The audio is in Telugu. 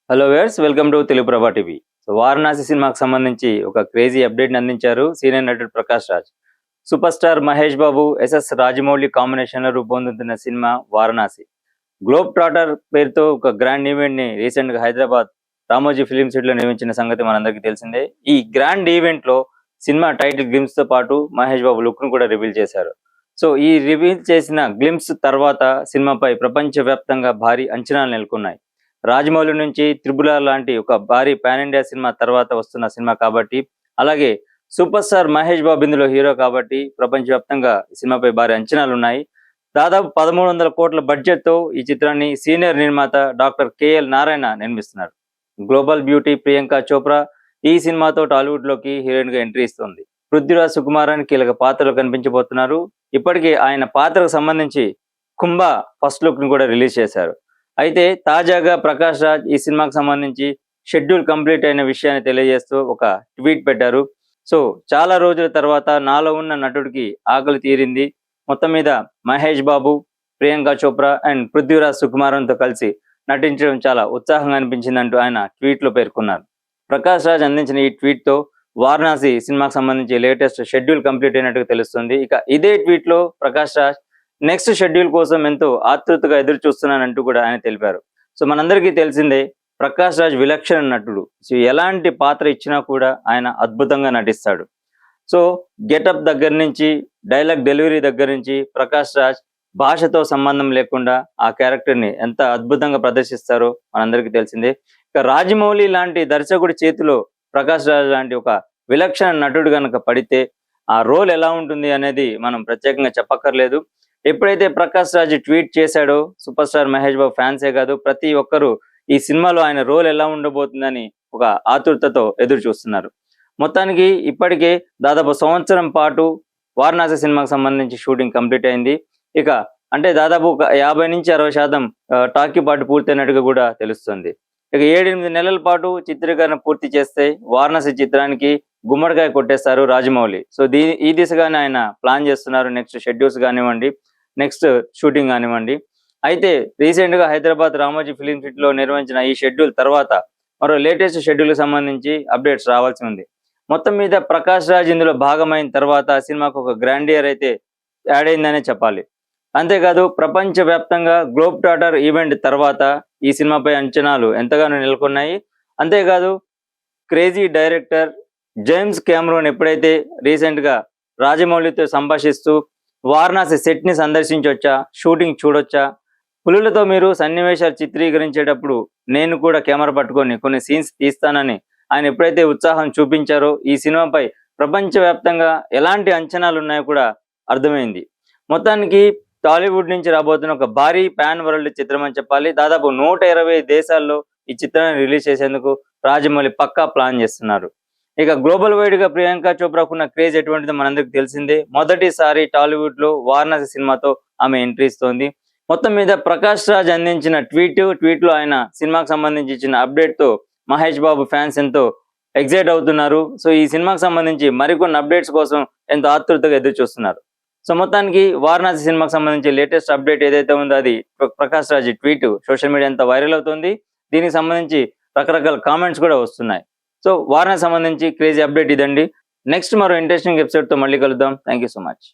Hello viewers, welcome to Telugu ప్రభా టీవీ. వారణాసి సినిమాకి సంబంధించి ఒక క్రేజీ అప్డేట్ అందించారు సీనియర్ నటుడు Prakash Raj. Super star Mahesh Babu, SS Rajamouli combination లో రూపొందుతున్న సినిమా వారణాసి. గ్లోబ్ ట్రాటర్ పేరుతో ఒక గ్రాండ్ ఈవెంట్ ని రీసెంట్ గా హైదరాబాద్ రామోజీ ఫిలిం సిటీ లో నిర్మించిన సంగతి మనందరికీ తెలిసిందే. ఈ గ్రాండ్ ఈవెంట్ లో సినిమా టైటిల్ గ్లిమ్స్ తో పాటు మహేష్ బాబు లుక్ ను కూడా రివీల్ చేశారు. సో ఈ రివీల్ చేసిన గ్లిమ్స్ తర్వాత సినిమాపై ప్రపంచవ్యాప్తంగా భారీ అంచనాలు నెలకొన్నాయి. రాజమౌళి నుంచి త్రిబుల్ ఆర్ లాంటి ఒక భారీ పాన్ ఇండియా సినిమా తర్వాత వస్తున్న సినిమా కాబట్టి, అలాగే సూపర్ స్టార్ మహేష్ బాబు ఇందులో హీరో కాబట్టి ప్రపంచవ్యాప్తంగా ఈ సినిమాపై భారీ అంచనాలు ఉన్నాయి. దాదాపు 1300 కోట్ల బడ్జెట్ తో ఈ చిత్రాన్ని సీనియర్ నిర్మాత డాక్టర్ కేఎల్ నారాయణ నిర్మిస్తున్నారు. గ్లోబల్ బ్యూటీ ప్రియాంక చోప్రా ఈ సినిమాతో టాలీవుడ్ లోకి హీరోయిన్ గా ఎంట్రీ ఇస్తుంది. పృథ్వీరాజ్ సుకుమారన్ కీలక పాత్రలో కనిపించబోతున్నారు. ఇప్పటికే ఆయన పాత్రకు సంబంధించి కుంభ ఫస్ట్ లుక్ ని కూడా రిలీజ్ చేశారు. అయితే తాజాగా ప్రకాష్ రాజ్ ఈ సినిమాకి సంబంధించి షెడ్యూల్ కంప్లీట్ అయిన విషయాన్ని తెలియజేస్తూ ఒక ట్వీట్ పెట్టారు. సో చాలా రోజుల తర్వాత నాలో ఉన్న నటుడికి ఆకలి తీరింది. మొత్తం మీద మహేష్ బాబు, ప్రియాంక చోప్రా అండ్ పృథ్వీరాజ్ సుకుమారన్తో కలిసి నటించడం చాలా ఉత్సాహంగా అనిపించిందంటూ ఆయన ట్వీట్లో పేర్కొన్నారు. ప్రకాష్ రాజ్ అందించిన ఈ ట్వీట్తో వారణాసి సినిమాకి సంబంధించి లేటెస్ట్ షెడ్యూల్ కంప్లీట్ అయినట్టుగా తెలుస్తుంది. ఇక ఇదే ట్వీట్లో ప్రకాష్ రాజ్ నెక్స్ట్ షెడ్యూల్ కోసం ఎంతో ఆతృతగా ఎదురు చూస్తున్నానంటూ కూడా ఆయన తెలిపారు. సో మనందరికీ తెలిసిందే, ప్రకాష్ రాజ్ విలక్షణ నటుడు. సో ఎలాంటి పాత్ర ఇచ్చినా కూడా ఆయన అద్భుతంగా నటిస్తాడు. సో గెటప్ దగ్గర నుంచి, డైలాగ్ డెలివరీ దగ్గర నుంచి ప్రకాష్ రాజ్ భాషతో సంబంధం లేకుండా ఆ క్యారెక్టర్ని ఎంత అద్భుతంగా ప్రదర్శిస్తారో మనందరికీ తెలిసిందే. ఇక రాజమౌళి లాంటి దర్శకుడి చేతిలో ప్రకాష్ రాజ్ లాంటి ఒక విలక్షణ నటుడు కనుక పడితే ఆ రోల్ ఎలా ఉంటుంది అనేది మనం ప్రత్యేకంగా చెప్పక్కర్లేదు. ఎప్పుడైతే ప్రకాష్ రాజ్ ట్వీట్ చేశాడో సూపర్ స్టార్ మహేష్ బాబు ఫ్యాన్సే కాదు, ప్రతి ఒక్కరూ ఈ సినిమాలో ఆయన రోల్ ఎలా ఉండబోతుందని ఒక ఆతృతతో ఎదురు చూస్తున్నారు. మొత్తానికి ఇప్పటికే దాదాపు సంవత్సరం పాటు వారణాసి సినిమాకి సంబంధించి షూటింగ్ కంప్లీట్ అయింది. ఇక అంటే దాదాపు ఒక 50 నుంచి 60% టాకీ పాటు పూర్తయినట్టుగా కూడా తెలుస్తుంది. ఇక 7-8 నెలల పాటు చిత్రీకరణ పూర్తి చేస్తే వారణాసి చిత్రానికి గుమ్మడికాయ కొట్టేస్తారు రాజమౌళి. సో ఈ దిశగానే ఆయన ప్లాన్ చేస్తున్నారు. నెక్స్ట్ షెడ్యూల్స్ కానివ్వండి, నెక్స్ట్ షూటింగ్ కానివ్వండి. అయితే రీసెంట్ గా హైదరాబాద్ రామోజీ ఫిలిం సిటీలో నిర్వహించిన ఈ షెడ్యూల్ తర్వాత మరో లేటెస్ట్ షెడ్యూల్ కి సంబంధించి అప్డేట్స్ రావాల్సి ఉంది. మొత్తం మీద ప్రకాష్ రాజ్ ఇందులో భాగమైన తర్వాత సినిమాకు ఒక గ్రాండియర్ అయితే యాడ్ అయిందనే చెప్పాలి. అంతేకాదు ప్రపంచ వ్యాప్తంగా గ్లోబ్ ట్రాటర్ ఈవెంట్ తర్వాత ఈ సినిమాపై అంచనాలు ఎంతగానో నెలకొన్నాయి. అంతేకాదు క్రేజీ డైరెక్టర్ జేమ్స్ కెమెరూన్ ఎప్పుడైతే రీసెంట్ గా రాజమౌళితో సంభాషిస్తూ వారణాసి సెట్ ని సందర్శించవచ్చా, షూటింగ్ చూడొచ్చా, పులులతో మీరు సన్నివేశాలు చిత్రీకరించేటప్పుడు నేను కూడా కెమెరా పట్టుకొని కొన్ని సీన్స్ తీస్తానని ఆయన ఎప్పుడైతే ఉత్సాహం చూపించారో ఈ సినిమాపై ప్రపంచవ్యాప్తంగా ఎలాంటి అంచనాలు ఉన్నాయో కూడా అర్థమైంది. మొత్తానికి టాలీవుడ్ నుంచి రాబోతున్న ఒక భారీ పాన్ వరల్డ్ చిత్రం అని చెప్పాలి. దాదాపు 120 దేశాల్లో ఈ చిత్రాన్ని రిలీజ్ చేసేందుకు రాజమౌళి పక్కా ప్లాన్ చేస్తున్నారు. ఇక గ్లోబల్ వైడ్ గా ప్రియాంక చోప్రాకున్న క్రేజ్ ఎటువంటిదో మనందరికి తెలిసిందే. మొదటిసారి టాలీవుడ్ లో వారణాసి సినిమాతో ఆమె ఎంట్రీ ఇస్తోంది. మొత్తం మీద ప్రకాష్ రాజ్ అందించిన ట్వీట్ లో ఆయన సినిమాకి సంబంధించి ఇచ్చిన అప్డేట్ తో మహేష్ బాబు ఫ్యాన్స్ ఎంతో ఎక్సైట్ అవుతున్నారు. సో ఈ సినిమాకి సంబంధించి మరికొన్ని అప్డేట్స్ కోసం ఎంతో ఆతృతగా ఎదురు చూస్తున్నారు. సో మొత్తానికి వారణాసి సినిమాకి సంబంధించి లేటెస్ట్ అప్డేట్ ఏదైతే ఉందో అది Prakash Raj tweet social media అంతా వైరల్ అవుతుంది. దీనికి సంబంధించి రకరకాల కామెంట్స్ కూడా వస్తున్నాయి. సో వారణాసి సంబంధించి క్రేజీ అప్డేట్ ఇదండి. నెక్స్ట్ మరో ఇంట్రెస్టింగ్ ఎపిసోడ్ తో మళ్ళీ కలుద్దాం. Thank you so much.